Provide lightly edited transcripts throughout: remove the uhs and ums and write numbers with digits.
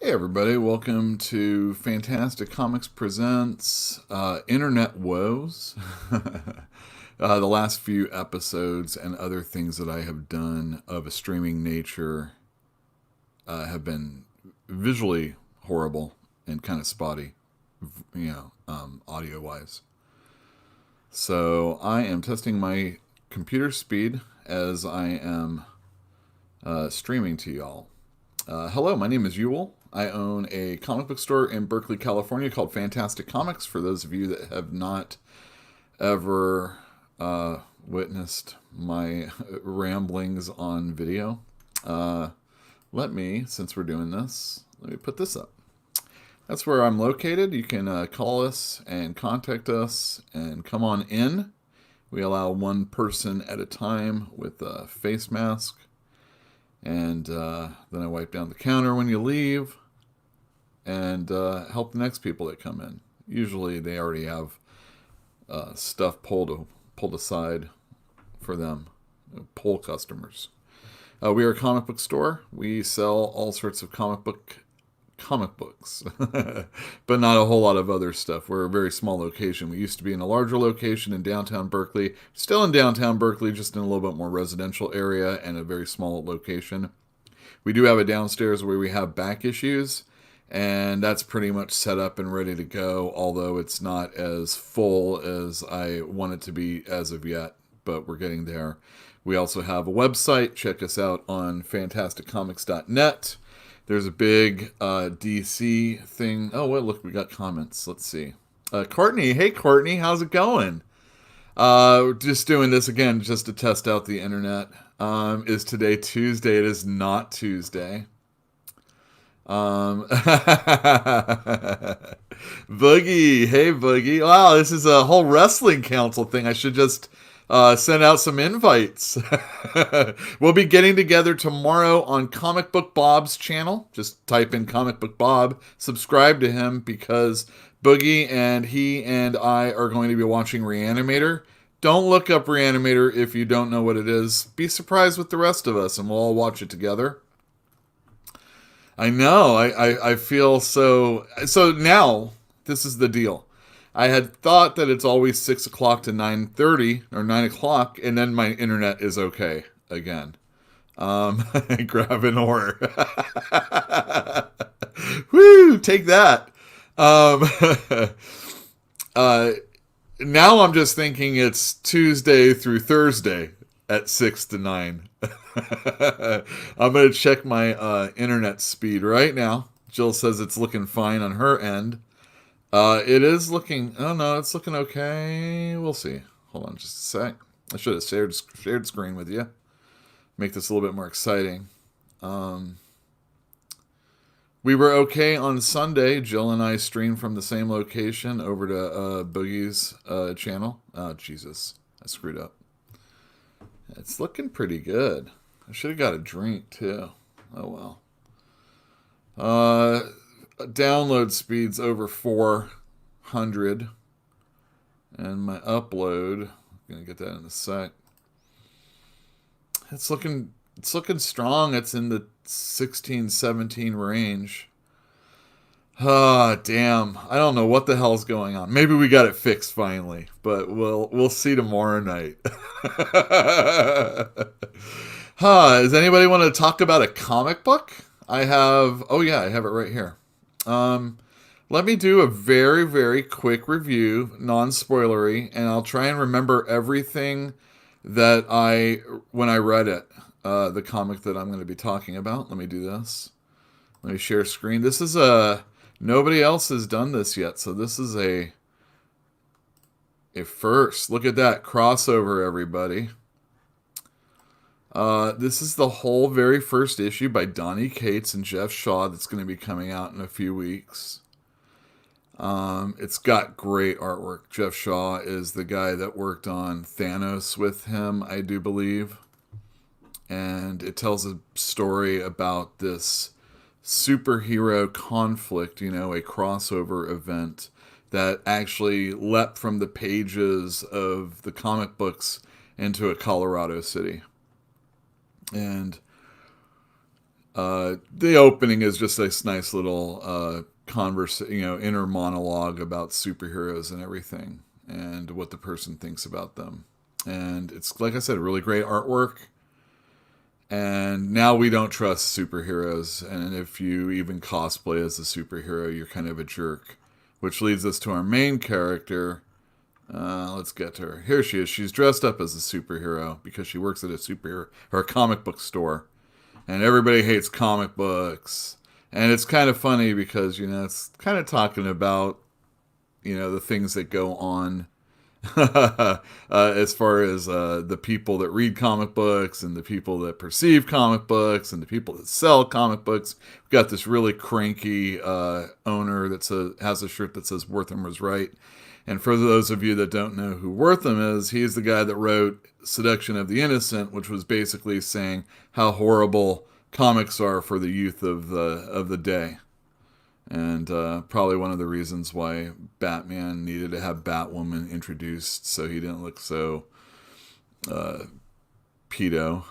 Hey everybody, welcome to Fantastic Comics Presents Internet Woes. The last few episodes and other things that I have done of a streaming nature have been visually horrible and kind of spotty, audio-wise. So I am testing my computer speed as I am streaming to y'all. Hello, my name is Ewell. I own a comic book store in Berkeley, California called Fantastic Comics. For those of you that have not ever witnessed my ramblings on video, since we're doing this, let me put this up. That's where I'm located. You can call us and contact us and come on in. We allow one person at a time with a face mask. And then I wipe down the counter when you leave and help the next people that come in. Usually they already have stuff pulled aside for them, pull customers. We are a comic book store. We sell all sorts of comic books, but not a whole lot of other stuff. We're a very small location. We used to be in a larger location in downtown Berkeley, still in downtown Berkeley, just in a little bit more residential area and a very small location. We do have a downstairs where we have back issues, and that's pretty much set up and ready to go, although it's not as full as I want it to be as of yet, but we're getting there. We also have a website. Check us out on fantasticcomics.net. There's a big DC thing. Oh, well, look, we got comments. Let's see. Courtney. Hey, Courtney. How's it going? Just doing this again just to test out the internet. Is today Tuesday? It is not Tuesday. Boogie. Hey, Boogie. Wow, this is a whole wrestling council thing. I should just send out some invites. We'll be getting together tomorrow on Comic Book Bob's channel. Just type in Comic Book Bob, subscribe to him, because Boogie and he and I are going to be watching Reanimator. Don't look up Reanimator if you don't know what it is. Be surprised with the rest of us, and we'll all watch it together. I know. I feel so now, this is the deal. I had thought that it's always 6 o'clock to 9:30 or 9 o'clock, and then my internet is okay again. Grab an oar. Woo! Take that. Now I'm just thinking it's Tuesday through Thursday at 6 to 9. I'm going to check my internet speed right now. Jill says it's looking fine on her end. It is looking... Oh, no, it's looking okay. We'll see. Hold on just a sec. I should have shared screen with you. Make this a little bit more exciting. We were okay on Sunday. Jill and I streamed from the same location over to Boogie's channel. Oh, Jesus. I screwed up. It's looking pretty good. I should have got a drink, too. Oh, well. Download speed's over 400. And my upload, I'm going to get that in a sec. It's looking strong. It's in the 16, 17 range. Ah, damn. I don't know what the hell's going on. Maybe we got it fixed finally, but we'll see tomorrow night. Does anybody want to talk about a comic book? I have it right here. Let me do a very, very quick review, non-spoilery, and I'll try and remember everything that when I read it, the comic that I'm going to be talking about. Let me do this. Let me share screen. This is nobody else has done this yet, so this is a first. Look at that crossover, everybody. This is the whole very first issue by Donny Cates and Jeff Shaw that's going to be coming out in a few weeks. It's got great artwork. Jeff Shaw is the guy that worked on Thanos with him, I do believe. And it tells a story about this superhero conflict, you know, a crossover event that actually leapt from the pages of the comic books into a Colorado city. And the opening is just this nice little inner monologue about superheroes and everything and what the person thinks about them. And it's, like I said, really great artwork. And now we don't trust superheroes. And if you even cosplay as a superhero, you're kind of a jerk. Which leads us to our main character. Let's get to her. Here she is. She's dressed up as a superhero because she works at a superhero or a comic book store. And everybody hates comic books. And it's kind of funny because, you know, it's kind of talking about, you know, the things that go on as far as the people that read comic books and the people that perceive comic books and the people that sell comic books. We've got this really cranky owner that has a shirt that says Wortham was right. And for those of you that don't know who Wortham is, he's the guy that wrote Seduction of the Innocent, which was basically saying how horrible comics are for the youth of the day. And probably one of the reasons why Batman needed to have Batwoman introduced so he didn't look so pedo.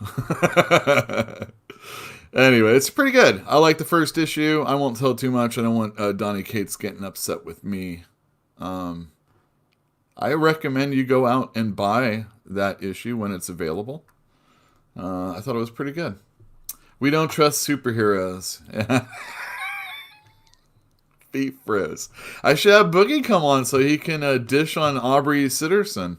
Anyway, it's pretty good. I like the first issue. I won't tell too much. I don't want Donny Cates getting upset with me. I recommend you go out and buy that issue when it's available. I thought it was pretty good. We don't trust superheroes. Feet froze. I should have Boogie come on so he can dish on Aubrey Sitterson.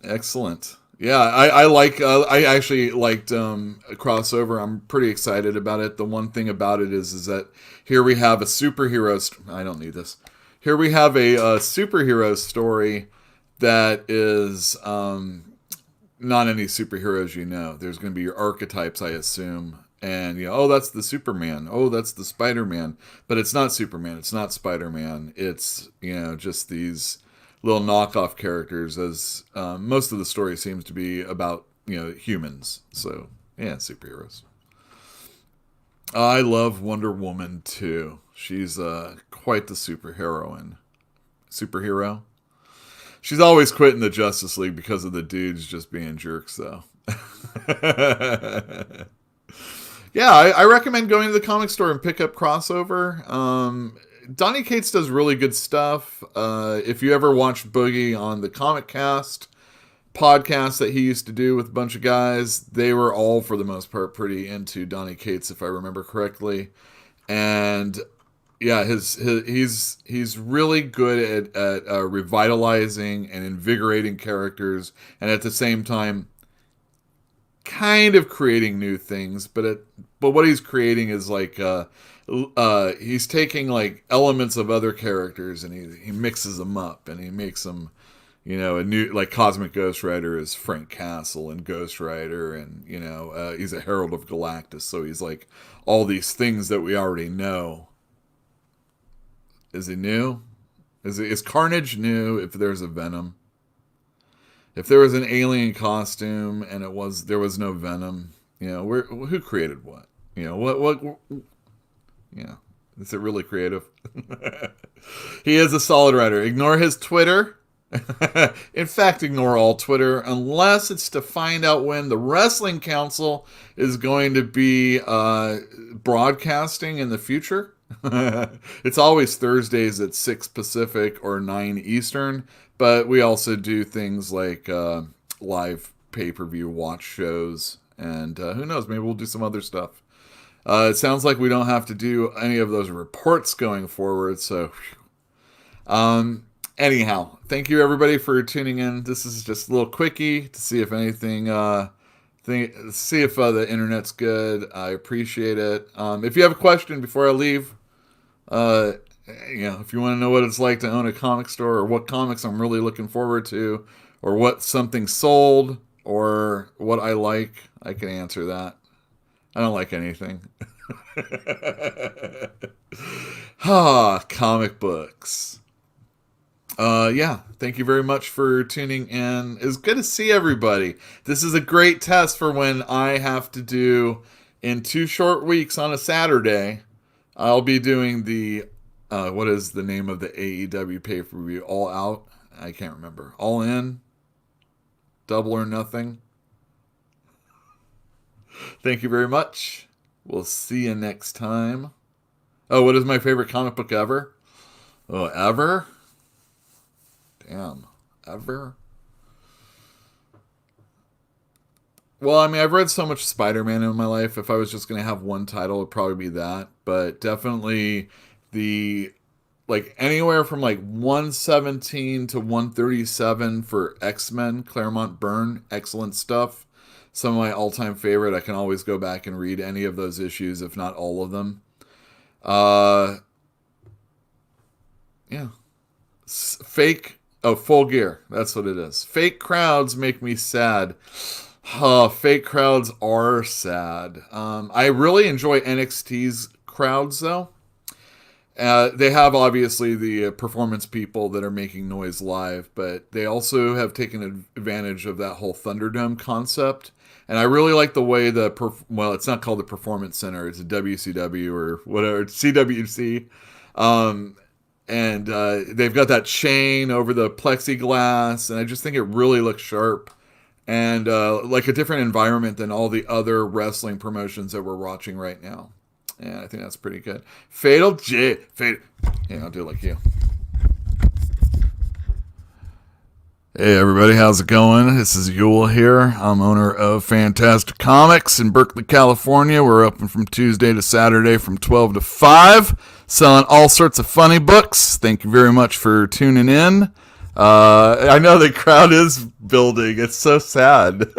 Excellent. Yeah, I actually liked Crossover. I'm pretty excited about it. The one thing about it is that here we have a superhero. I don't need this. Here we have a superhero story that is not any superheroes you know. There's going to be your archetypes, I assume. And, you know, oh, that's the Superman. Oh, that's the Spider-Man. But it's not Superman. It's not Spider-Man. It's, you know, just these little knockoff characters, as most of the story seems to be about, you know, humans. So, yeah, superheroes. I love Wonder Woman, too. She's quite the superhero. She's always quitting the Justice League because of the dudes just being jerks, though. Yeah, I recommend going to the comic store and pick up Crossover. Donny Cates does really good stuff. If you ever watched Boogie on the Comic Cast podcast that he used to do with a bunch of guys, they were all, for the most part, pretty into Donny Cates, if I remember correctly. And yeah, he's really good at revitalizing and invigorating characters, and at the same time, kind of creating new things. But what he's creating is like he's taking like elements of other characters and he mixes them up and he makes them, you know, a new, like Cosmic Ghost Rider is Frank Castle and Ghost Rider, and you know he's a Herald of Galactus, so he's like all these things that we already know. Is he new? Is Carnage new? If there's a Venom, if there was an alien costume and there was no Venom, you know, who created what? You know, what yeah, is it really creative? He is a solid writer. Ignore his Twitter. In fact, ignore all Twitter unless it's to find out when the Wrestling Council is going to be broadcasting in the future. It's always Thursdays at 6 Pacific or 9 Eastern, but we also do things like live pay-per-view watch shows, and who knows, maybe we'll do some other stuff. It sounds like we don't have to do any of those reports going forward, so anyhow, thank you everybody for tuning in. This is just a little quickie to see if anything See if the internet's good. I appreciate it. If you have a question before I leave, uh, if you want to know what it's like to own a comic store, or what comics I'm really looking forward to, or what something sold, or what I like, I can answer that. I don't like anything. Comic books. Yeah, thank you very much for tuning in. It's good to see everybody. This is a great test for when I have to do, in 2 short weeks on a Saturday, I'll be doing the, what is the name of the AEW pay-per-view? All Out? I can't remember. All In? Double or Nothing? Thank you very much. We'll see you next time. Oh, what is my favorite comic book ever? Oh, ever? Damn. Ever? Well, I mean, I've read so much Spider-Man in my life. If I was just going to have one title, it would probably be that. But definitely the, like, anywhere from like 117 to 137 for X-Men, Claremont Byrne, excellent stuff. Some of my all-time favorite. I can always go back and read any of those issues, if not all of them. Yeah. Full Gear. That's what it is. Fake crowds make me sad. Fake crowds are sad. I really enjoy NXT's crowds, though. They have, obviously, the performance people that are making noise live, but they also have taken advantage of that whole Thunderdome concept. And I really like the way it's not called the Performance Center, it's a WCW or whatever, it's CWC. And they've got that chain over the plexiglass, and I just think it really looks sharp. And like a different environment than all the other wrestling promotions that we're watching right now. Yeah, I think that's pretty good. Fatal J. Yeah, I'll do it like you. Hey everybody, how's it going? This is Yule here. I'm owner of Fantastic Comics in Berkeley, California. We're open from Tuesday to Saturday from 12 to 5, selling all sorts of funny books. Thank you very much for tuning in. I know the crowd is building. It's so sad.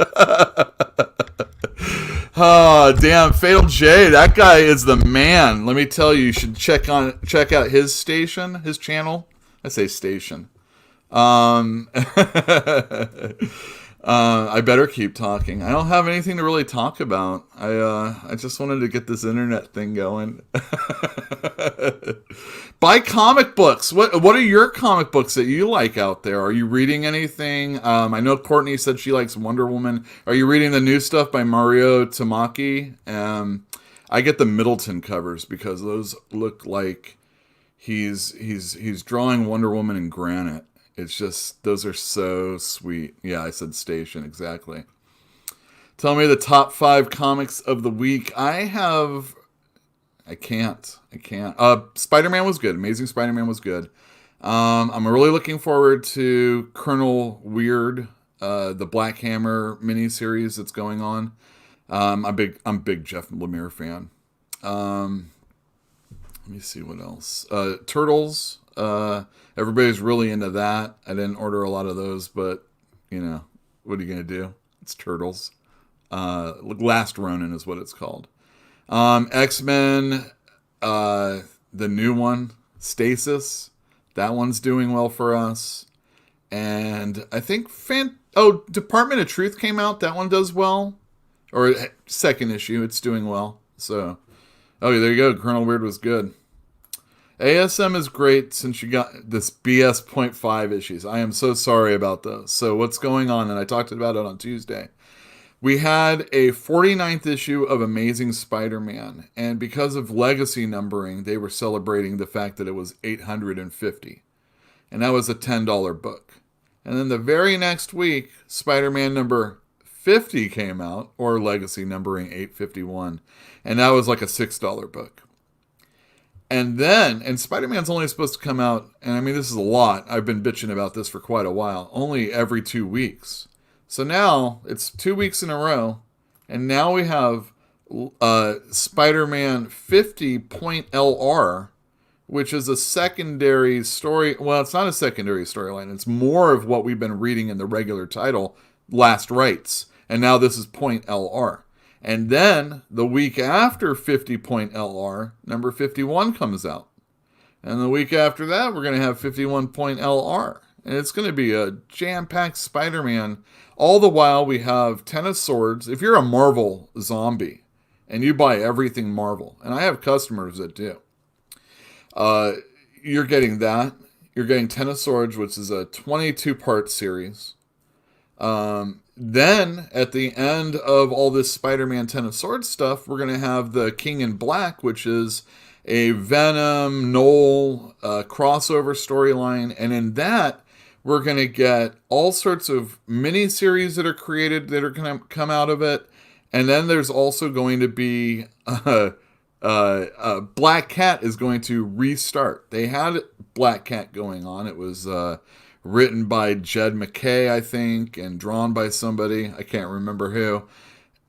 Oh, damn, Fatal J, that guy is the man. Let me tell you, you should check out his channel. I say station. I better keep talking. I don't have anything to really talk about. I just wanted to get this internet thing going. Buy comic books. What are your comic books that you like out there? Are you reading anything? I know Courtney said she likes Wonder Woman. Are you reading the new stuff by Mario Tamaki? I get the Middleton covers because those look like he's drawing Wonder Woman in granite. It's just, those are so sweet. Yeah, I said station, exactly. Tell me the top 5 comics of the week. I can't. Spider-Man was good. Amazing Spider-Man was good. I'm really looking forward to Colonel Weird, the Black Hammer miniseries that's going on. I'm a big Jeff Lemire fan. Let me see what else. Turtles. Everybody's really into that. I didn't order a lot of those, but what are you gonna do? It's Turtles. Last Ronin is what it's called. X-Men, the new one, Stasis. That one's doing well for us. And I think Department of Truth came out. That one does well. Or second issue, it's doing well. So, there you go. Colonel Weird was good. ASM is great since you got this BS 0.5 issues. I am so sorry about those. So what's going on? And I talked about it on Tuesday. We had a 49th issue of Amazing Spider-Man. And because of legacy numbering, they were celebrating the fact that it was 850. And that was a $10 book. And then the very next week, Spider-Man number 50 came out, or legacy numbering 851. And that was like a $6 book. And Spider-Man's only supposed to come out, and I mean, this is a lot. I've been bitching about this for quite a while. Only every 2 weeks. So now, it's 2 weeks in a row, and now we have Spider-Man 50.LR, which is a secondary story. Well, it's not a secondary storyline. It's more of what we've been reading in the regular title, Last Rites. And now this is point LR. And then the week after 50 point LR, number 51 comes out. And the week after that, we're going to have 51 point LR. And it's going to be a jam-packed Spider-Man. All the while we have Ten of Swords. If you're a Marvel zombie and you buy everything Marvel, and I have customers that do, you're getting that. You're getting Ten of Swords, which is a 22-part series. Then, at the end of all this Spider-Man Ten of Swords stuff, we're going to have the King in Black, which is a Venom, Knoll crossover storyline. And in that, we're going to get all sorts of mini-series that are created that are going to come out of it. And then there's also going to be... Black Cat is going to restart. They had Black Cat going on. It was written by Jed McKay, I think, and drawn by somebody. I can't remember who.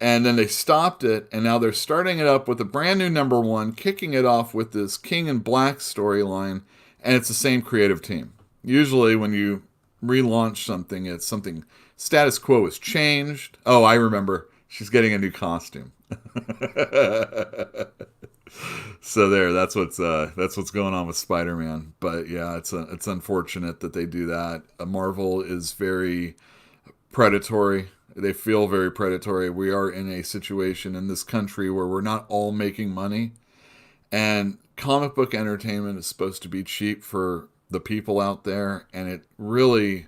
And then they stopped it, and now they're starting it up with a brand new number one, kicking it off with this King in Black storyline, and it's the same creative team. Usually when you relaunch something, it's something status quo is changed. Oh, I remember. She's getting a new costume. So that's what's going on with Spider-Man. But yeah, it's unfortunate that they do that. Marvel is very predatory. They feel very predatory. We are in a situation in this country where we're not all making money, and comic book entertainment is supposed to be cheap for the people out there, and it really,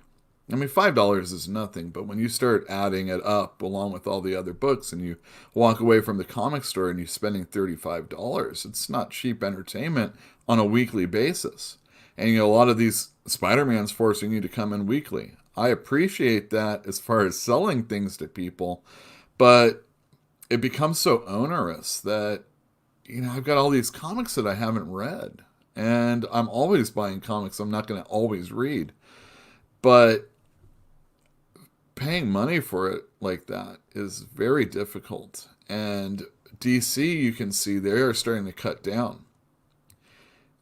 I mean, $5 is nothing, but when you start adding it up along with all the other books and you walk away from the comic store and you're spending $35, it's not cheap entertainment on a weekly basis. And, you know, a lot of these Spider-Man's forcing you to come in weekly. I appreciate that as far as selling things to people, but it becomes so onerous that, you know, I've got all these comics that I haven't read, and I'm always buying comics I'm not going to always read. But paying money for it like that is very difficult. And DC, you can see they are starting to cut down.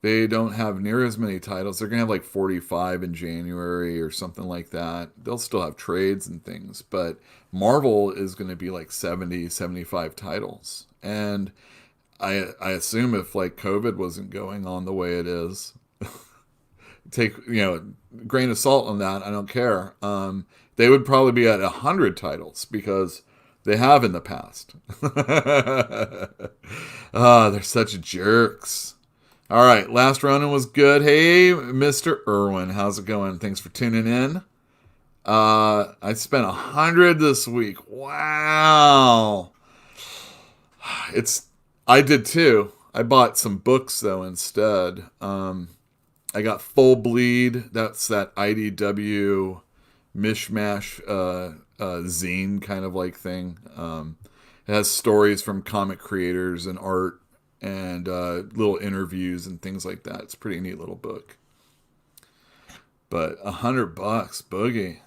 They don't have near as many titles. They're going to have like 45 in January or something like that. They'll still have trades and things, but Marvel is going to be like 70, 75 titles. And I assume if like COVID wasn't going on the way it is, take, you know, a grain of salt on that, I don't care. They would probably be at 100 titles because they have in the past. They're such jerks. All right, last Ronin was good. Hey, Mr. Irwin, how's it going? Thanks for tuning in. I spent 100 this week. Wow. I did too. I bought some books though instead. I got Full Bleed. That's that IDW mishmash zine kind of like thing. It has stories from comic creators and art and little interviews and things like that. It's a pretty neat little book. But $100, Boogie.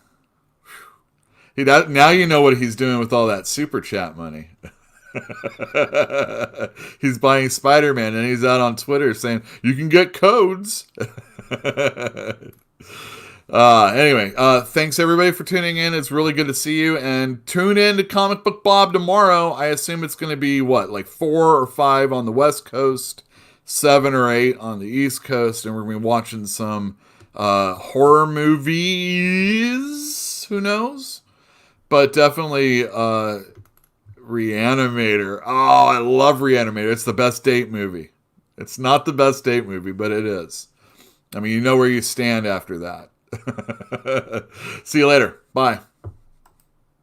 Now you know what he's doing with all that super chat money. He's buying Spider-Man and he's out on Twitter saying you can get codes. Anyway, thanks everybody for tuning in. It's really good to see you, and tune in to Comic Book Bob tomorrow. I assume it's going to be like 4 or 5 on the West Coast, 7 or 8 on the East Coast, and we're going to be watching some horror movies. Who knows? But definitely Reanimator. Oh, I love Reanimator. It's the best date movie. It's not the best date movie, but it is. I mean, you know where you stand after that. See you later. Bye.